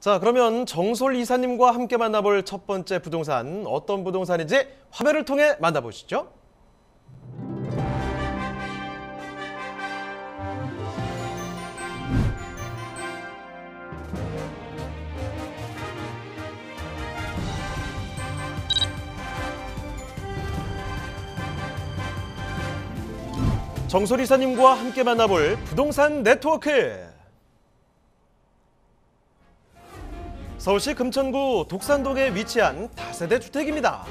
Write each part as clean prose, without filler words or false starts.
자, 그러면 정솔 이사님과 함께 만나볼 첫 번째 부동산, 어떤 부동산인지 화면을 통해 만나보시죠. 정솔 이사님과 함께 만나볼 부동산 네트워크. 서울시 금천구 독산동에 위치한 다세대 주택입니다.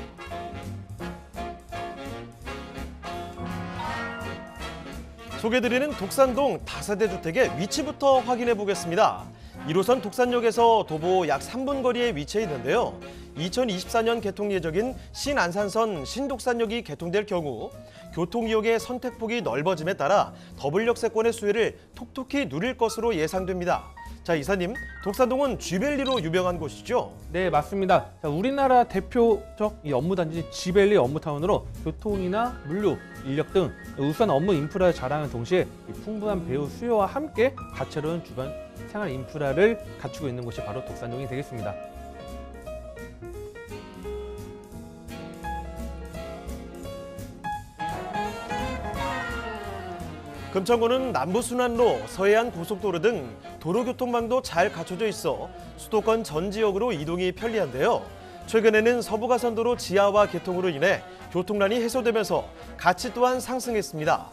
소개드리는 독산동 다세대 주택의 위치부터 확인해 보겠습니다. 1호선 독산역에서 도보 약 3분 거리에 위치해 있는데요. 2024년 개통 예정인 신안산선 신독산역이 개통될 경우 교통이용의 선택폭이 넓어짐에 따라 더블 역세권의 수혜를 톡톡히 누릴 것으로 예상됩니다. 자, 이사님, 독산동은 쥐밸리로 유명한 곳이죠? 네, 맞습니다. 자, 우리나라 대표적 이 업무단지 쥐밸리 업무타운으로 교통이나 물류, 인력 등 우수한 업무 인프라를 자랑하는 동시에 이 풍부한 배우 수요와 함께 다채로운 주변 생활 인프라를 갖추고 있는 곳이 바로 독산동이 되겠습니다. 금천구는 남부순환로, 서해안 고속도로 등 도로교통망도 잘 갖춰져 있어 수도권 전 지역으로 이동이 편리한데요. 최근에는 서부가선도로 지하화 개통으로 인해 교통난이 해소되면서 가치 또한 상승했습니다.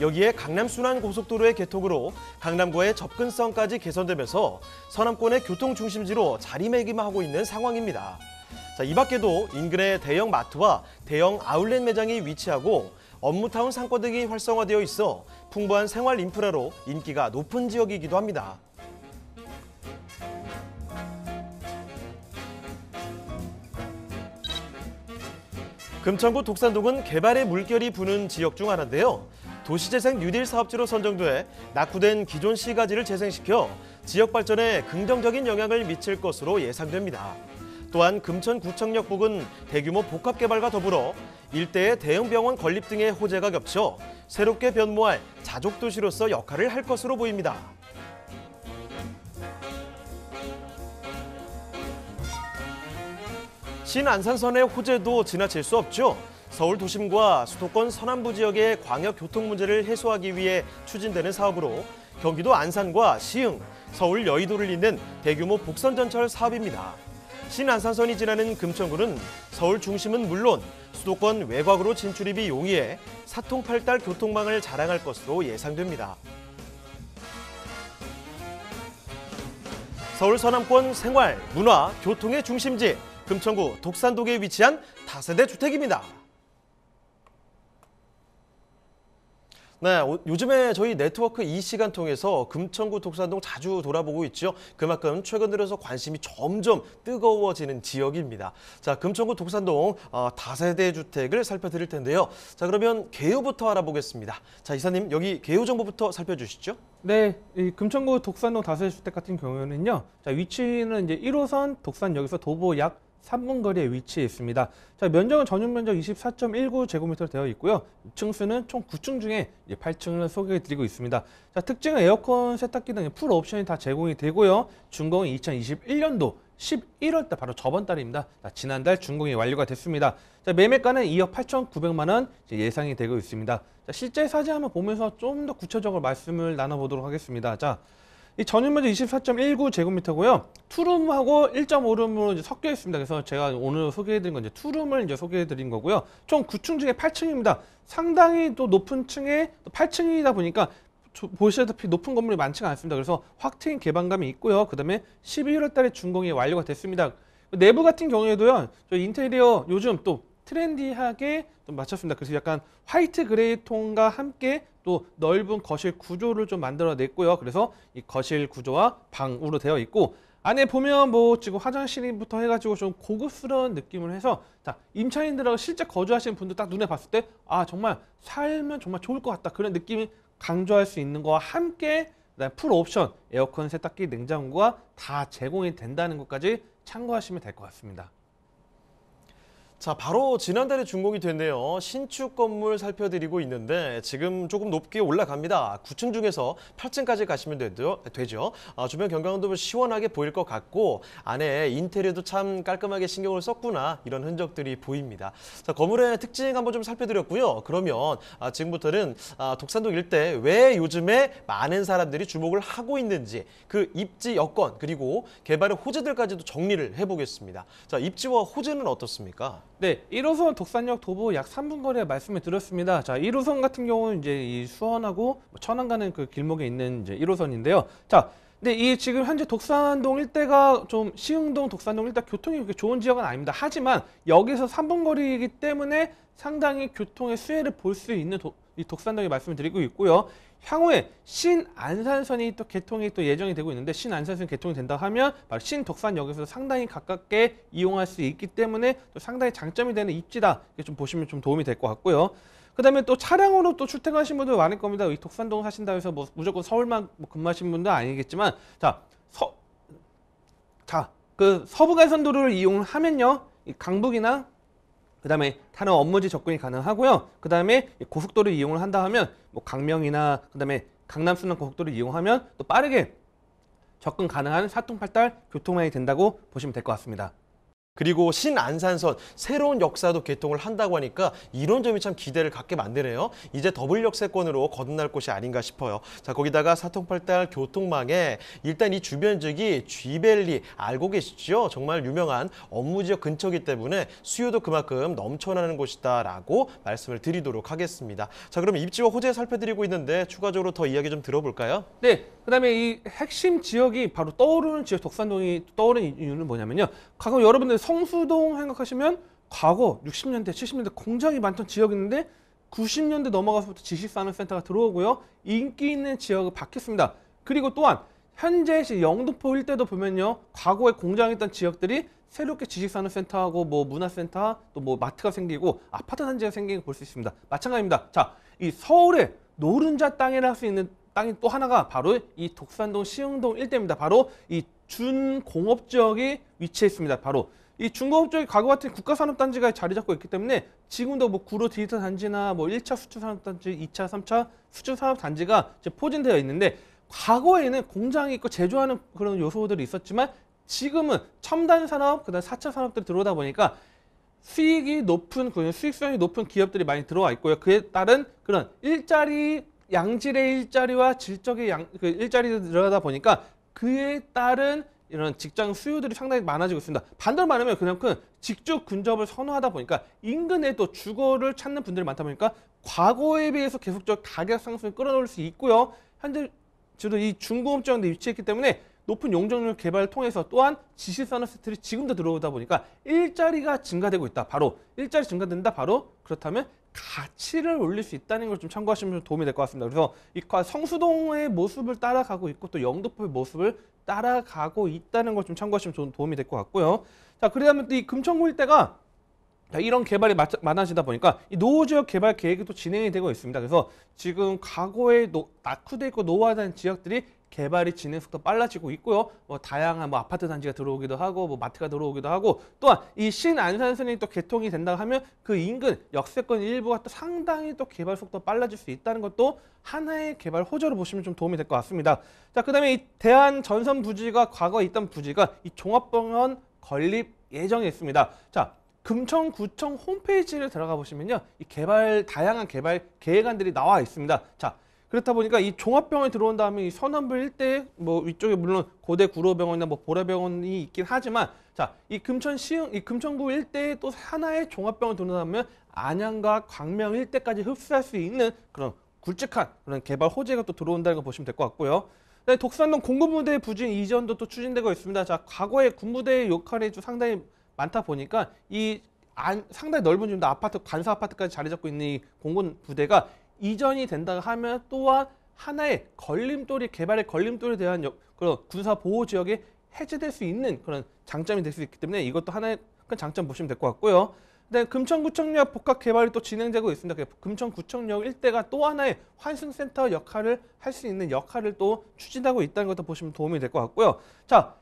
여기에 강남순환고속도로의 개통으로 강남과의 접근성까지 개선되면서 서남권의 교통중심지로 자리매김하고 있는 상황입니다. 자, 이 밖에도 인근에 대형 마트와 대형 아울렛 매장이 위치하고 업무타운 상권 등이 활성화되어 있어 풍부한 생활 인프라로 인기가 높은 지역이기도 합니다. 금천구 독산동은 개발의 물결이 부는 지역 중 하나인데요. 도시재생 뉴딜 사업지로 선정돼 낙후된 기존 시가지를 재생시켜 지역 발전에 긍정적인 영향을 미칠 것으로 예상됩니다. 또한 금천구청역 부근 대규모 복합개발과 더불어 일대의 대형 병원 건립 등의 호재가 겹쳐 새롭게 변모할 자족도시로서 역할을 할 것으로 보입니다. 신안산선의 호재도 지나칠 수 없죠. 서울 도심과 수도권 서남부 지역의 광역 교통 문제를 해소하기 위해 추진되는 사업으로 경기도 안산과 시흥, 서울 여의도를 잇는 대규모 복선전철 사업입니다. 신안산선이 지나는 금천구는 서울 중심은 물론 수도권 외곽으로 진출입이 용이해 사통팔달 교통망을 자랑할 것으로 예상됩니다. 서울 서남권 생활, 문화, 교통의 중심지 금천구 독산동에 위치한 다세대 주택입니다. 네, 요즘에 저희 네트워크 이 시간 통해서 금천구 독산동 자주 돌아보고 있죠. 그만큼 최근 들어서 관심이 점점 뜨거워지는 지역입니다. 자, 금천구 독산동 다세대 주택을 살펴드릴 텐데요. 자, 그러면 개요부터 알아보겠습니다. 자, 이사님, 여기 개요 정보부터 살펴주시죠. 네, 이 금천구 독산동 다세대 주택 같은 경우에는요. 자, 위치는 이제 1호선 독산역에서 도보 약 3분 거리에 위치해 있습니다. 자, 면적은 전용 면적 24.19제곱미터로 되어 있고요. 층수는 총 9층 중에 8층을 소개해 드리고 있습니다. 자, 특징은 에어컨, 세탁기 등의 풀 옵션이 다 제공이 되고요. 준공은 2021년도 11월 달, 바로 저번 달입니다. 자, 지난달 준공이 완료가 됐습니다. 자, 매매가는 2억 8,900만 원 예상이 되고 있습니다. 자, 실제 사진 한번 보면서 좀 더 구체적으로 말씀을 나눠보도록 하겠습니다. 자, 이 전용 면적 24.19제곱미터고요. 투룸하고 1.5룸으로 이제 섞여 있습니다. 그래서 제가 오늘 소개해드린 건 이제 투룸을 이제 소개해드린 거고요. 총 9층 중에 8층입니다. 상당히 또 높은 층에 또 8층이다 보니까 보시다시피 높은 건물이 많지가 않습니다. 그래서 확 트인 개방감이 있고요. 그다음에 11월 달에 준공이 완료가 됐습니다. 내부 같은 경우에도요. 저 인테리어 요즘 또 트렌디하게 좀 맞췄습니다. 그래서 약간 화이트 그레이 톤과 함께 또 넓은 거실 구조를 좀 만들어 냈고요. 그래서 이 거실 구조와 방으로 되어 있고 안에 보면 뭐 지금 화장실부터 해가지고 좀 고급스러운 느낌을 해서 자, 임차인들하고 실제 거주하시는 분들 딱 눈에 봤을 때 아, 정말 살면 정말 좋을 것 같다. 그런 느낌이 강조할 수 있는 거와 함께 풀 옵션 에어컨, 세탁기, 냉장고가 다 제공이 된다는 것까지 참고하시면 될 것 같습니다. 자, 바로 지난달에 준공이 됐네요. 신축 건물 살펴드리고 있는데 지금 조금 높게 올라갑니다. 9층 중에서 8층까지 가시면 되죠. 주변 경관도 시원하게 보일 것 같고 안에 인테리어도 참 깔끔하게 신경을 썼구나 이런 흔적들이 보입니다. 자, 건물의 특징 한번 좀 살펴드렸고요. 그러면 지금부터는 독산동 일대 왜 요즘에 많은 사람들이 주목을 하고 있는지 그 입지 여건 그리고 개발의 호재들까지도 정리를 해보겠습니다. 자, 입지와 호재는 어떻습니까? 네, 1호선 독산역 도보 약 3분 거리에 말씀을 드렸습니다. 자, 1호선 같은 경우는 이제 이 수원하고 천안 가는 그 길목에 있는 이제 1호선인데요. 자, 근데 이 지금 현재 독산동 일대가 좀 시흥동 독산동 일대 교통이 그렇게 좋은 지역은 아닙니다. 하지만 여기서 3분 거리이기 때문에 상당히 교통의 수혜를 볼 수 있는 이 독산동에 말씀을 드리고 있고요. 향후에 신안산선이 또 개통이 또 예정이 되고 있는데 신안산선이 개통이 된다 하면 바로 신독산역에서 상당히 가깝게 이용할 수 있기 때문에 또 상당히 장점이 되는 입지다. 이렇게 좀 보시면 좀 도움이 될 것 같고요. 그다음에 또 차량으로 또 출퇴근하시는 분들 많을 겁니다. 이 독산동 사신다 해서 뭐 무조건 서울만 근무하시는 분도 아니겠지만 그 서부간선도로를 이용하면요. 이 강북이나 그다음에 다른 업무지 접근이 가능하고요. 그다음에 고속도로 이용을 한다 하면 뭐 강명이나 그다음에 강남 순환 고속도로 이용하면 또 빠르게 접근 가능한 사통팔달 교통량이 된다고 보시면 될 것 같습니다. 그리고 신안산선 새로운 역사도 개통을 한다고 하니까 이런 점이 참 기대를 갖게 만드네요. 이제 더블 역세권으로 거듭날 곳이 아닌가 싶어요. 자, 거기다가 사통팔달 교통망에 일단 이 주변 지역이 쥐밸리 알고 계시죠? 정말 유명한 업무지역 근처이기 때문에 수요도 그만큼 넘쳐나는 곳이다라고 말씀을 드리도록 하겠습니다. 자, 그럼 입지와 호재 살펴드리고 있는데 추가적으로 더 이야기 좀 들어볼까요? 네, 그다음에 이 핵심 지역이 바로 떠오르는 지역 독산동이 떠오르는 이유는 뭐냐면요. 과거 여러분들 성수동 생각하시면 과거 60년대, 70년대 공장이 많던 지역인데 90년대 넘어가서부터 지식산업센터가 들어오고요. 인기 있는 지역을 바뀌었습니다. 그리고 또한 현재 영등포 일대도 보면요. 과거에 공장이 있던 지역들이 새롭게 지식산업센터하고 뭐 문화센터 또 뭐 마트가 생기고 아파트 단지가 생기는 걸 볼 수 있습니다. 마찬가지입니다. 자, 이 서울의 노른자 땅이라 할 수 있는 땅이 또 하나가 바로 이 독산동 시흥동 일대입니다. 바로 이 준공업 지역이 위치해 있습니다. 바로 이 중공업 지역이 과거 같은 국가산업단지가 자리 잡고 있기 때문에 지금도 뭐 구로 디지털 단지나 뭐 1차 수출산업단지, 2차, 3차 수출산업단지가 포진되어 있는데 과거에는 공장이 있고 제조하는 그런 요소들이 있었지만 지금은 첨단 산업, 그다음 4차 산업들이 들어오다 보니까 수익이 높은, 수익성이 높은 기업들이 많이 들어와 있고요. 그에 따른 그런 양질의 일자리와 질적의 일자리가 들어가다 보니까 그에 따른 이런 직장 수요들이 상당히 많아지고 있습니다. 반대로 말하면 그냥 직접 근접을 선호하다 보니까 인근에 또 주거를 찾는 분들이 많다 보니까 과거에 비해서 계속적으로 가격 상승을 끌어놓을 수 있고요. 현재 주로 이 중공업 지역에 위치했기 때문에 높은 용적률 개발을 통해서 또한 지식산업 섹터들이 지금도 들어오다 보니까 일자리가 증가되고 있다. 바로 일자리 증가된다. 바로 그렇다면 가치를 올릴 수 있다는 걸 좀 참고하시면 도움이 될 것 같습니다. 그래서 이 성수동의 모습을 따라가고 있고 또 영등포의 모습을 따라가고 있다는 걸 좀 참고하시면 좀 도움이 될 것 같고요. 자, 그러면 또 이 금천구 일대가 이런 개발이 많아지다 보니까 이 노후지역 개발 계획이 또 진행이 되고 있습니다. 그래서 지금 과거에 낙후돼 있고 노후화된 지역들이 개발이 진행 속도 빨라지고 있고요. 뭐 다양한 뭐 아파트 단지가 들어오기도 하고 뭐 마트가 들어오기도 하고 또한 이 신안산선이 또 개통이 된다 하면 그 인근 역세권 일부가 또 상당히 또 개발 속도 빨라질 수 있다는 것도 하나의 개발 호재로 보시면 좀 도움이 될 것 같습니다. 자, 그다음에 이 대한 전선 부지가 과거에 있던 부지가 이 종합병원 건립 예정에 있습니다. 자, 금천구청 홈페이지를 들어가 보시면요. 이 다양한 개발 계획안들이 나와 있습니다. 자, 그렇다 보니까 이 종합병원이 들어온 다음에 이 선원부 일대 뭐 위쪽에 물론 고대 구로병원이나 뭐 보라병원이 있긴 하지만 자, 이 금천구 일대에 또 하나의 종합병원 들어오면 안양과 광명 일대까지 흡수할 수 있는 그런 굵직한 그런 개발 호재가 또 들어온다는 거 보시면 될 것 같고요. 독산동 공군부대 부진 이전도 또 추진되고 있습니다. 자, 과거에 군부대의 역할이 좀 상당히 많다 보니까 상당히 넓은 지금도 아파트, 관사 아파트까지 자리 잡고 있는 이 공군 부대가 이전이 된다 하면 또한 하나의 개발의 걸림돌에 대한 그런 군사 보호 지역에 해제될 수 있는 그런 장점이 될 수 있기 때문에 이것도 하나의 큰 장점 보시면 될 것 같고요. 네, 금천구청역 복합 개발이 또 진행되고 있습니다. 금천구청역 일대가 또 하나의 환승센터 역할을 할 수 있는 역할을 또 추진하고 있다는 것도 보시면 도움이 될 것 같고요. 자,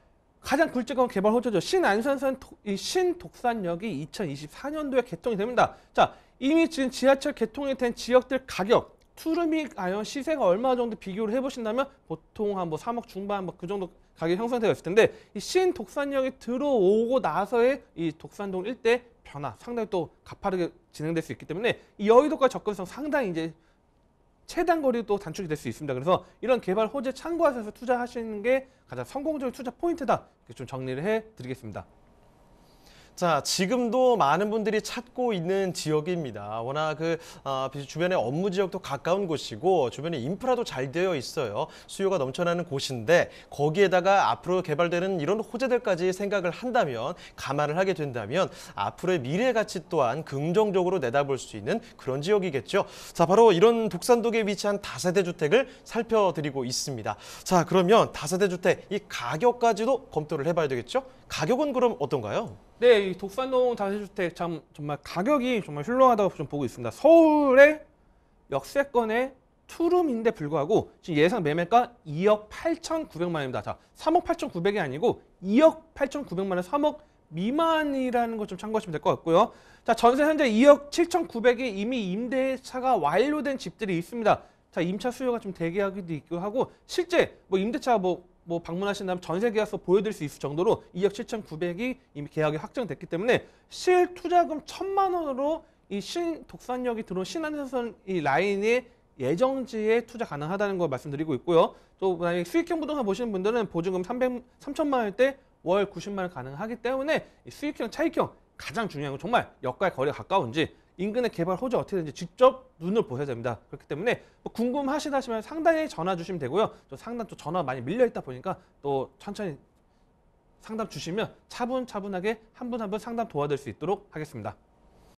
가장 굵직한 개발 호재죠. 신안산선 이 신독산역이 2024년도에 개통이 됩니다. 자, 이미 지금 지하철 개통이 된 지역들 가격, 투룸이 과연 시세가 얼마 정도 비교를 해보신다면 보통 한 뭐 3억 중반 뭐 그 정도 가격이 형성되어 있을 텐데 이 신독산역이 들어오고 나서의 이 독산동 일대 변화 상당히 또 가파르게 진행될 수 있기 때문에 이 여의도까지 접근성 상당히 이제 최단 거리도 단축이 될 수 있습니다. 그래서 이런 개발 호재 참고하셔서 투자하시는 게 가장 성공적인 투자 포인트다. 이렇게 좀 정리를 해드리겠습니다. 자, 지금도 많은 분들이 찾고 있는 지역입니다. 워낙 주변에 업무 지역도 가까운 곳이고 주변에 인프라도 잘 되어 있어요. 수요가 넘쳐나는 곳인데 거기에다가 앞으로 개발되는 이런 호재들까지 생각을 한다면, 감안을 하게 된다면 앞으로의 미래 가치 또한 긍정적으로 내다볼 수 있는 그런 지역이겠죠. 자, 바로 이런 독산동에 위치한 다세대 주택을 살펴드리고 있습니다. 자, 그러면 다세대 주택 이 가격까지도 검토를 해봐야 되겠죠? 가격은 그럼 어떤가요? 네, 이 독산동 다세주택 정말 가격이 정말 훌륭하다고 좀 보고 있습니다. 서울의 역세권의 투룸인데 불구하고 지금 예상 매매가 2억 8,900만 원입니다. 자, 3억 8,900이 아니고 2억 8,900만 원, 3억 미만이라는 거 좀 참고하시면 될 것 같고요. 자, 전세 현재 2억 7,900이 이미 임대차가 완료된 집들이 있습니다. 자, 임차 수요가 좀 대기하기도 있고 하고 실제 뭐 임대차 뭐 방문하신다면 전세 계약서 보여드릴 수 있을 정도로 2억 7,900이 이미 계약이 확정됐기 때문에 실투자금 1,000만 원으로 이 신독산역이 들어온 신안산선 이 라인의 예정지에 투자 가능하다는 걸 말씀드리고 있고요. 또 만약에 수익형 부동산 보시는 분들은 보증금 3천만 원일 때 월 90만 원 가능하기 때문에 이 수익형, 차익형 가장 중요한 건 정말 역과의 거리가 가까운지 인근의 개발 호재 어떻게 되는지 직접 눈을 보셔야 됩니다. 그렇기 때문에 뭐 궁금하시다시면 상담에 전화 주시면 되고요. 또 상담 또 전화 많이 밀려 있다 보니까 또 천천히 상담 주시면 차분차분하게 한 분 한 분 상담 도와드릴 수 있도록 하겠습니다.